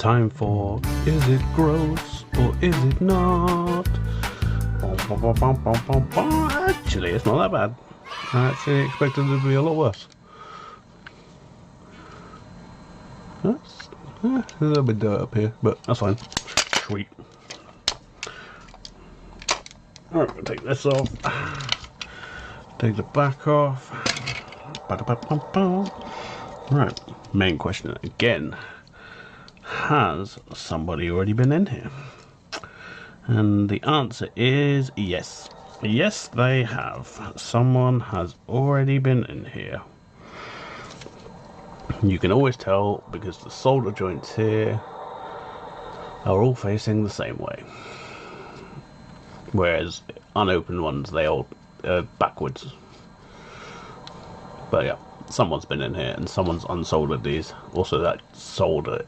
time for Is It Gross or Is It Not? Actually, it's not that bad. I actually expected it to be a lot worse. There's a little bit of dirt up here, but that's fine. Sweet. Alright, we'll take this off. Take the back off. Right, main question again. Has somebody already been in here? And the answer is yes. Yes, they have. Someone has already been in here. You can always tell because the solder joints here are all facing the same way. Whereas unopened ones, they all backwards. But yeah, someone's been in here and someone's unsoldered these. Also, that solder